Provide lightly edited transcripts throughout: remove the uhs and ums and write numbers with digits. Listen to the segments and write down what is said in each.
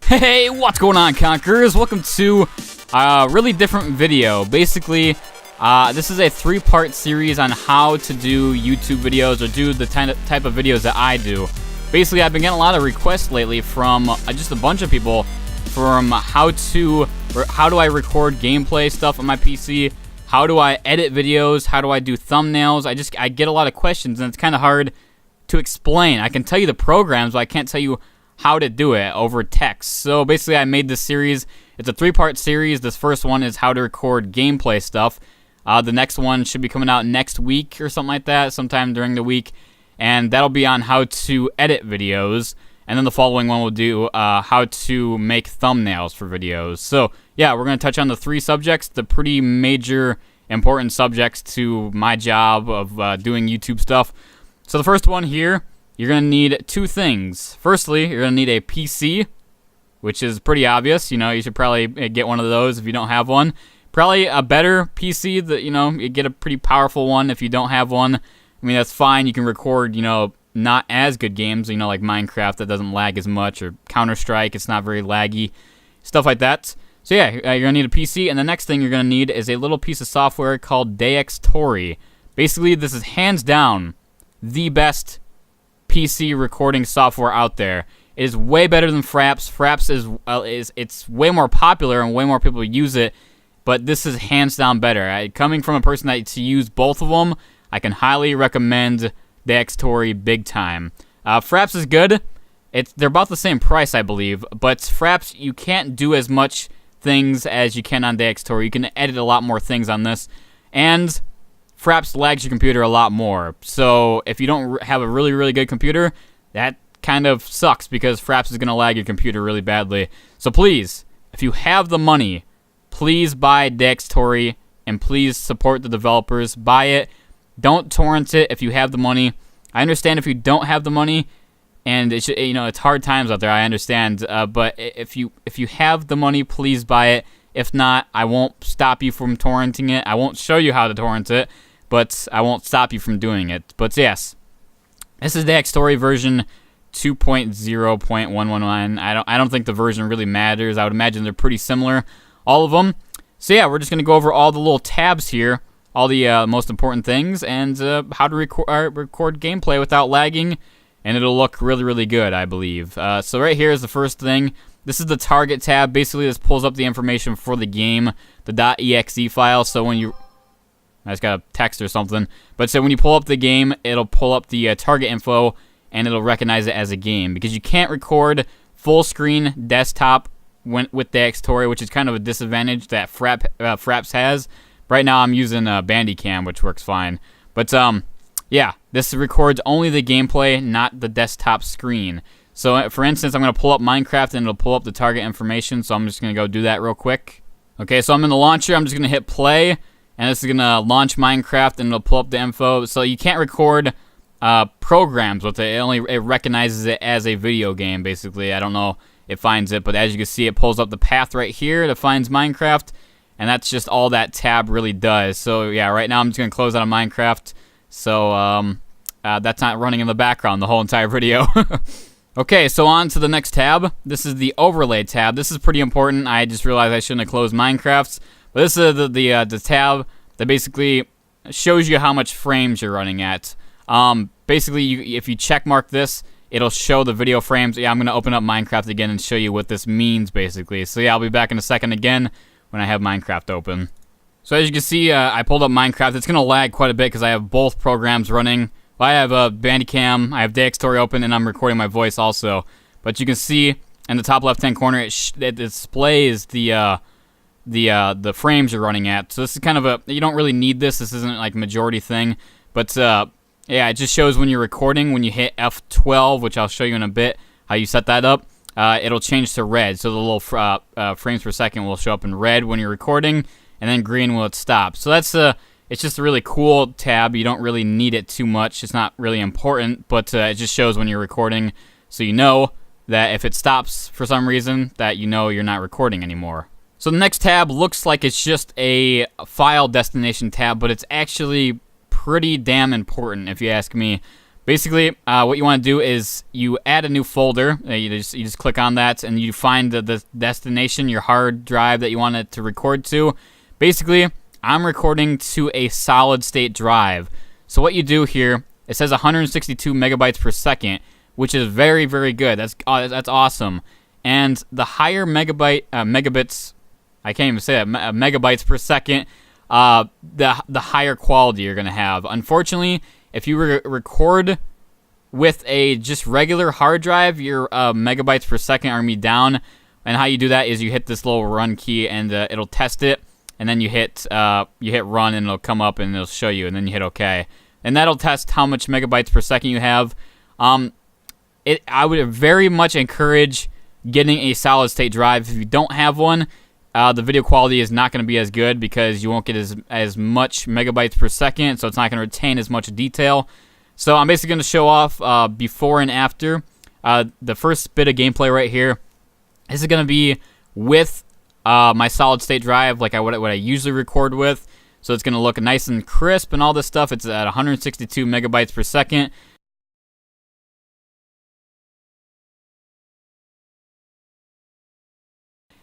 Hey, what's going on, Conquerors? Welcome to a really different video. Basically, this is a 3-part series on how to do YouTube videos or do the type of videos that I do. Basically, I've been getting a lot of requests lately from just a bunch of people from how do I record gameplay stuff on my PC, how do I edit videos, how do I do thumbnails. I get a lot of questions, and it's kind of hard to explain. I can tell you the programs, but I can't tell you how to do it over text. So basically, I made this series. It's a 3-part series. This first one is how to record gameplay stuff. The next one should be coming out next week or something like that, sometime during the week, and that'll be on how to edit videos. And then the following one will do how to make thumbnails for videos. So yeah, we're going to touch on the 3 subjects, the pretty major important subjects to my job of doing YouTube stuff. So the first one here, you're going to need 2 things. Firstly, you're going to need a PC, which is pretty obvious. You know, you should probably get one of those if you don't have one. Probably a better PC that, you get a pretty powerful one if you don't have one. I mean, that's fine. You can record, not as good games, like Minecraft that doesn't lag as much, or Counter-Strike, it's not very laggy, stuff like that. So yeah, you're going to need a PC, and the next thing you're going to need is a little piece of software called Dxtory. Basically, this is hands down the best PC recording software out there. It is way better than Fraps. Fraps it's way more popular and way more people use it, but this is hands down better. Coming from a person that used both of them, I can highly recommend Dxtory big time. Fraps is good. They're about the same price, I believe, but Fraps, you can't do as much things as you can on Dxtory. You can edit a lot more things on this, and Fraps lags your computer a lot more. So if you don't have a really, really good computer, that kind of sucks because Fraps is going to lag your computer really badly. So please, if you have the money, please buy Dxtory and please support the developers. Buy it. Don't torrent it if you have the money. I understand if you don't have the money, and it's hard times out there. I understand, but if you have the money, please buy it. If not, I won't stop you from torrenting it. I won't show you how to torrent it, but I won't stop you from doing it. But yes, this is Dxtory version 2.0.111. I don't think the version really matters. I would imagine they're pretty similar, all of them. So yeah, we're just going to go over all the little tabs here, all the most important things, and how to record gameplay without lagging, and it'll look really, really good, I believe. So right here is the first thing. This is the target tab. Basically, this pulls up the information for the game, the .exe file. So when you... I just got a text or something. But so when you pull up the game, it'll pull up the target info, and it'll recognize it as a game. Because you can't record full-screen desktop with Dxtory, which is kind of a disadvantage that Fraps has. Right now, I'm using Bandicam, which works fine. But yeah, this records only the gameplay, not the desktop screen. So, for instance, I'm going to pull up Minecraft, and it'll pull up the target information, so I'm just going to go do that real quick. Okay, so I'm in the launcher. I'm just going to hit play, and this is going to launch Minecraft, and it'll pull up the info. So you can't record programs with it. It recognizes it as a video game, basically. I don't know. It finds it, but as you can see, it pulls up the path right here that finds Minecraft, and that's just all that tab really does. So, yeah, right now I'm just going to close out of Minecraft, so that's not running in the background the whole entire video. Okay, so on to the next tab. This is the overlay tab. This is pretty important. I just realized I shouldn't have closed Minecraft. But this is the tab that basically shows you how much frames you're running at. Basically, if you check mark this, it'll show the video frames. Yeah, I'm going to open up Minecraft again and show you what this means, basically. So yeah, I'll be back in a second again when I have Minecraft open. So as you can see, I pulled up Minecraft. It's going to lag quite a bit because I have both programs running. Well, I have Bandicam, I have Dxtory open, and I'm recording my voice also. But you can see in the top left-hand corner, it displays the frames you're running at. So this is kind of you don't really need this. This isn't like a majority thing. But yeah, it just shows when you're recording. When you hit F12, which I'll show you in a bit, how you set that up, it'll change to red. So the little frames per second will show up in red when you're recording, and then green when it stops. So that's it's just a really cool tab. You don't really need it too much. It's not really important, but it just shows when you're recording, so you know that if it stops for some reason, that you know you're not recording anymore. So the next tab looks like it's just a file destination tab, but it's actually pretty damn important if you ask me. Basically, what you want to do is you add a new folder. You just click on that, and you find the destination, your hard drive that you want it to record to. Basically, I'm recording to a solid-state drive. So what you do here, it says 162 megabytes per second, which is very, very good. That's awesome. And the higher megabits, I can't even say that, megabytes per second, the higher quality you're going to have. Unfortunately, if you record with a just regular hard drive, your megabytes per second are going to be down. And how you do that is you hit this little run key, and it'll test it. And then you hit run, and it'll come up, and it'll show you. And then you hit OK. And that'll test how much megabytes per second you have. I would very much encourage getting a solid-state drive. If you don't have one, the video quality is not going to be as good because you won't get as much megabytes per second, so it's not going to retain as much detail. So I'm basically going to show off before and after. The first bit of gameplay right here, this is going to be with my solid-state drive, like what I usually record with. So it's going to look nice and crisp and all this stuff. It's at 162 megabytes per second.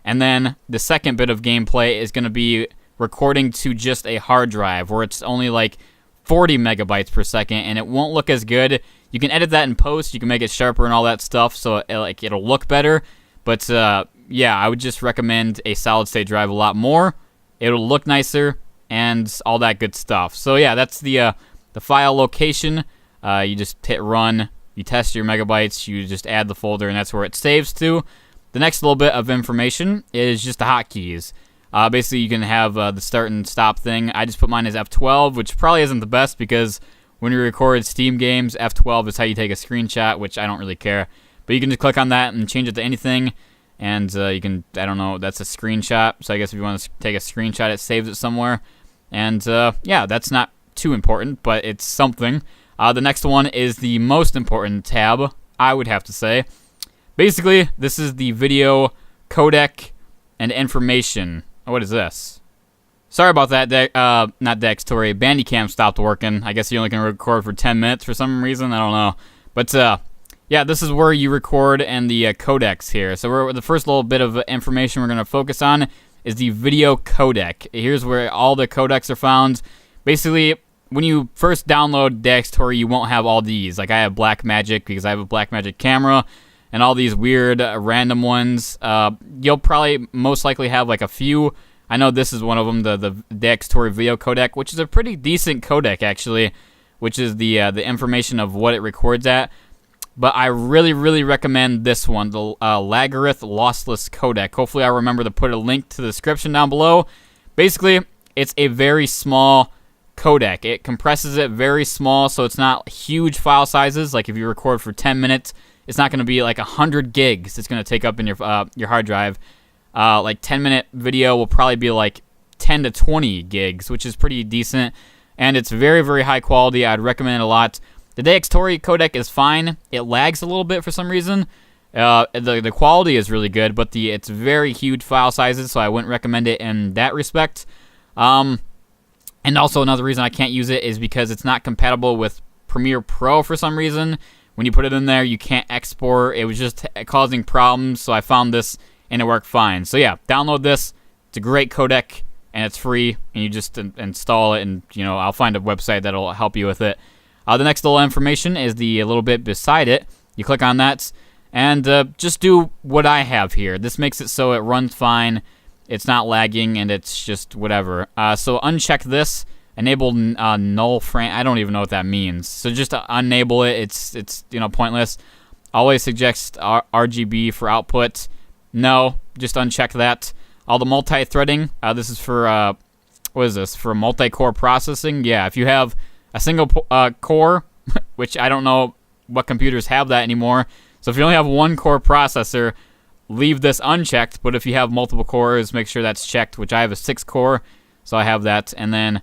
And then the second bit of gameplay is going to be recording to just a hard drive where it's only like 40 megabytes per second, and it won't look as good. You can edit that in post. You can make it sharper and all that stuff, so it'll look better. But yeah, I would just recommend a solid-state drive a lot more. It'll look nicer and all that good stuff. So yeah, that's the file location. You just hit run. You test your megabytes. You just add the folder, and that's where it saves to. The next little bit of information is just the hotkeys. Basically, you can have the start and stop thing. I just put mine as F12, which probably isn't the best because when you record Steam games, F12 is how you take a screenshot, which I don't really care. But you can just click on that and change it to anything. And you can, I don't know, that's a screenshot. So I guess if you want to take a screenshot, it saves it somewhere. And yeah, that's not too important, but it's something. The next one is the most important tab, I would have to say. Basically, this is the video codec and information. Oh, what is this? Sorry about that, not Dxtory. Bandicam stopped working. I guess you only can record for 10 minutes for some reason. I don't know. But yeah, this is where you record and the codecs here. So the first little bit of information we're going to focus on is the video codec. Here's where all the codecs are found. Basically, when you first download Dxtory, you won't have all these. Like I have Blackmagic because I have a Blackmagic camera. And all these weird random ones. You'll probably most likely have like a few. I know this is one of them, the Dxtory video codec, which is a pretty decent codec actually, which is the information of what it records at. But I really, really recommend this one, the Lagarith lossless codec. Hopefully I'll remember to put a link to the description down below. Basically, it's a very small codec. It compresses it very small, so it's not huge file sizes. Like if you record for 10 minutes, it's not going to be like 100 gigs it's going to take up in your hard drive. Like 10-minute video will probably be like 10 to 20 gigs, which is pretty decent. And it's very, very high quality. I'd recommend it a lot. The Dxtory codec is fine. It lags a little bit for some reason. The quality is really good, but it's very huge file sizes, so I wouldn't recommend it in that respect. And also another reason I can't use it is because it's not compatible with Premiere Pro for some reason. When you put it in there, you can't export. It was just causing problems, so I found this, and it worked fine. So yeah, download this. It's a great codec, and it's free, and you just install it, and I'll find a website that'll help you with it. The next little information is the little bit beside it. You click on that, and just do what I have here. This makes it so it runs fine, it's not lagging, and it's just whatever. So uncheck this. Enable null frame. I don't even know what that means. So just unenable it. It's pointless. Always suggest RGB for output. No, just uncheck that. All the multi-threading. This is for what is this? For multi-core processing. Yeah, if you have a single core, which I don't know what computers have that anymore. So if you only have one core processor, leave this unchecked. But if you have multiple cores, make sure that's checked. Which I have a 6-core, so I have that. And then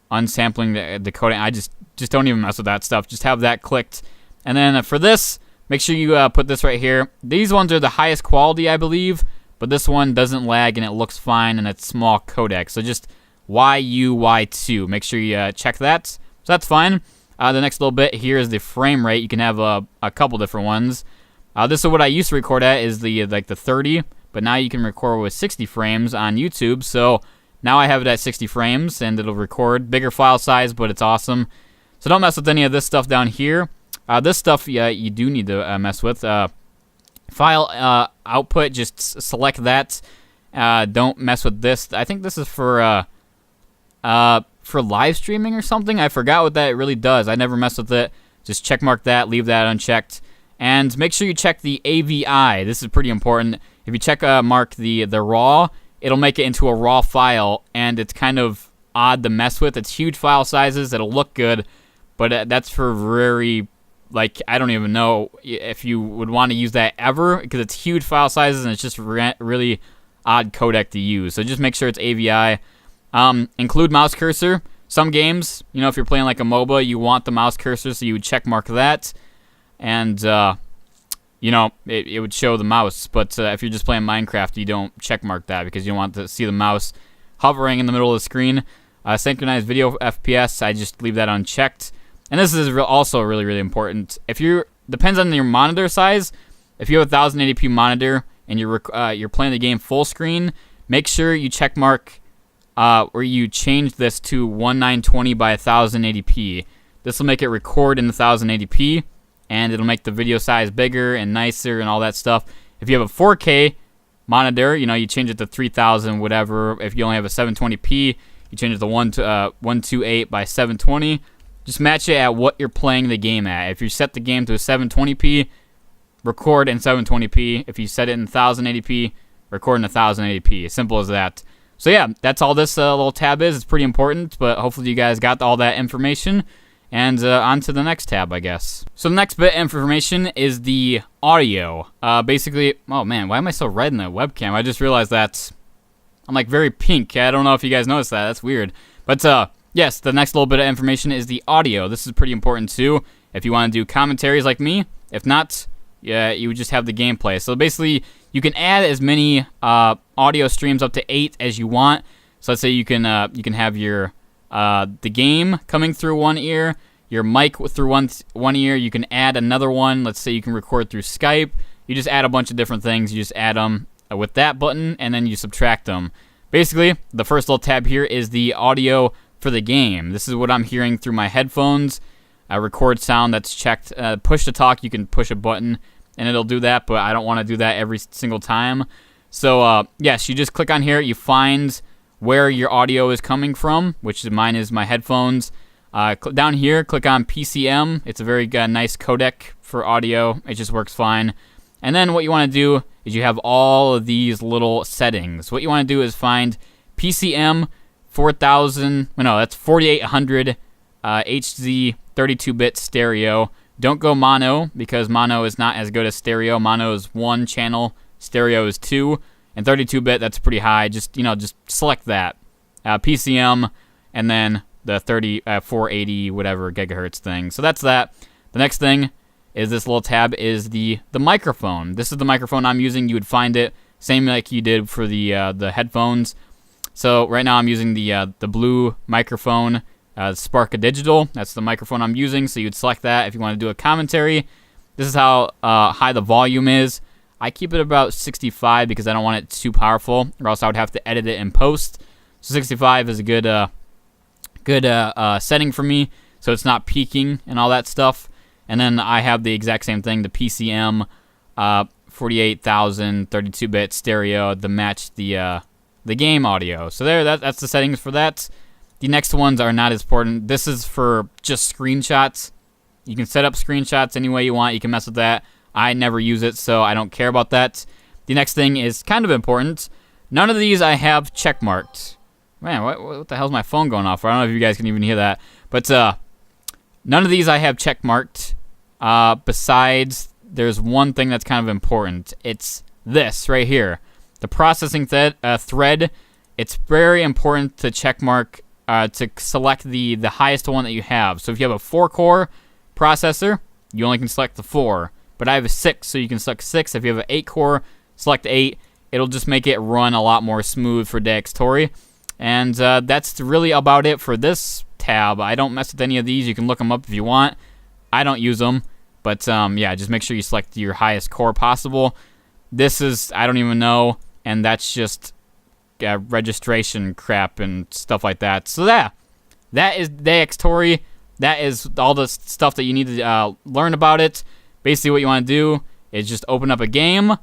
unsampling the decoding. I just don't even mess with that stuff. Just have that clicked. And then for this, make sure you put this right here. These ones are the highest quality, I believe, but this one doesn't lag and it looks fine and it's small codec. So just YUY2. Make sure you check that. So that's fine. The next little bit here is the frame rate. You can have a couple different ones. This is what I used to record at, is the 30, but now you can record with 60 frames on YouTube. So now I have it at 60 frames, and it'll record bigger file size, but it's awesome. So don't mess with any of this stuff down here. This stuff, yeah, you do need to mess with. File output, just select that. Don't mess with this. I think this is for live streaming or something. I forgot what that really does. I never mess with it. Just check mark that, leave that unchecked. And make sure you check the AVI. This is pretty important. If you check mark the RAW, it'll make it into a RAW file, and it's kind of odd to mess with. It's huge file sizes. It'll look good, but that's for very, like, I don't even know if you would want to use that ever, because it's huge file sizes, and it's just really odd codec to use. So just make sure it's AVI. Include mouse cursor. Some games, you know, if you're playing like a MOBA, you want the mouse cursor, so you would check mark that, and you know, it would show the mouse. But if you're just playing Minecraft, you don't check mark that because you don't want to see the mouse hovering in the middle of the screen. Synchronized video FPS, I just leave that unchecked. And this is also really important. If you're, depends on your monitor size. If you have a 1080p monitor and you're playing the game full screen, make sure you check mark or you change this to 1920 by 1080p. This will make it record in the 1080p, and it'll make the video size bigger and nicer and all that stuff. If you have a 4K monitor, you know, you change it to 3000 whatever. If you only have a 720p, you change it to 128 by 720. Just match it at what you're playing the game at. If you set the game to a 720p, record in 720p. If you set it in 1080p, record in 1080p. As simple as that. So yeah, that's all this little tab is. It's pretty important, but hopefully you guys got all that information. And on to the next tab, I guess. So the next bit of information is the audio. Basically, oh man, why am I so red in the webcam? I just realized that I'm like very pink. I don't know if you guys noticed that. That's weird. But yes, the next little bit of information is the audio. This is pretty important too. If you want to do commentaries like me, if not, yeah, you would just have the gameplay. So basically, you can add as many audio streams up to 8 as you want. So let's say you can have your the game coming through one ear, your mic through one ear. You can add another one. Let's say you can record through Skype. You just add a bunch of different things. You just add them with that button, and then you subtract them. Basically, the first little tab here is the audio for the game. This is what I'm hearing through my headphones. Record sound, that's checked. Push to talk, you can push a button, and it'll do that, but I don't want to do that every single time. So, yes, you just click on here. You find where your audio is coming from, which mine is my headphones. Down here, click on PCM. It's a very nice codec for audio. It just works fine. And then what you want to do is you have all of these little settings. What you want to do is find PCM 4000, no, that's 4800 HZ 32-bit stereo. Don't go mono, because mono is not as good as stereo. Mono is 1 channel, stereo is 2. And 32-bit, that's pretty high. Just select that. PCM, and then the 480 whatever gigahertz thing. So that's that. The next thing is this little tab is the microphone. This is the microphone I'm using. You would find it same like you did for the headphones. So right now I'm using the blue microphone, Sparka Digital. That's the microphone I'm using. So you'd select that if you want to do a commentary. This is how high the volume is. I keep it about 65 because I don't want it too powerful, or else I would have to edit it in post. So 65 is a good setting for me, so it's not peaking and all that stuff. And then I have the exact same thing, the PCM 48,000 32-bit stereo to match the game audio. So that's the settings for that. The next ones are not as important. This is for just screenshots. You can set up screenshots any way you want. You can mess with that. I never use it, so I don't care about that. The next thing is kind of important. None of these I have checkmarked. Man, what the hell's my phone going off for? I don't know if you guys can even hear that. But none of these I have checkmarked. Besides, there's one thing that's kind of important. It's this right here. The processing thread. It's very important to checkmark to select the highest one that you have. So if you have a 4-core processor, you only can select the 4. But I have a 6, so you can select 6. If you have an 8-core, select 8. It'll just make it run a lot more smooth for Dxtory. And that's really about it for this tab. tab. I don't mess with any of these. You can look them up if you want. I don't use them. But yeah, just make sure you select your highest core possible. This is, I don't even know, and that's just registration crap and stuff like that. So that is Dxtory. That is all the stuff that you need to learn about it. Basically, what you want to do is just open up a game,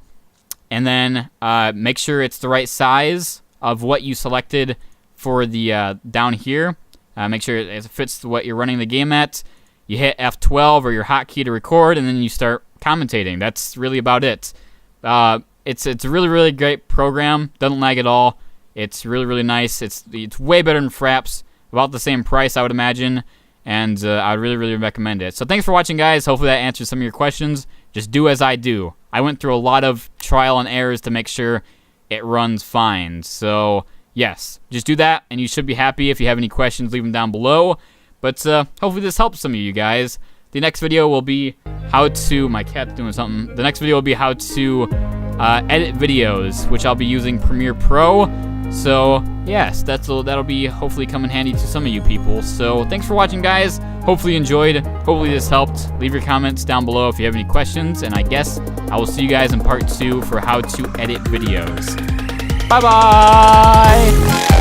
and then make sure it's the right size of what you selected for the down here. Make sure it fits what you're running the game at. You hit F12 or your hotkey to record, and then you start commentating. That's really about it. It's a really, really great program. Doesn't lag at all. It's really, really nice. It's way better than Fraps. About the same price, I would imagine. And I would really, really recommend it. So thanks for watching, guys. Hopefully that answers some of your questions. Just do as I do. I went through a lot of trial and errors to make sure it runs fine. So yes, just do that, and you should be happy. If you have any questions, leave them down below. But hopefully this helps some of you guys. The next video will be how to... My cat's doing something. The next video will be how to edit videos, which I'll be using Premiere Pro. So yes, that'll be hopefully come in handy to some of you people. So thanks for watching, guys. Hopefully you enjoyed. Hopefully this helped. Leave your comments down below if you have any questions. And I guess I will see you guys in part 2 for how to edit videos. Bye-bye!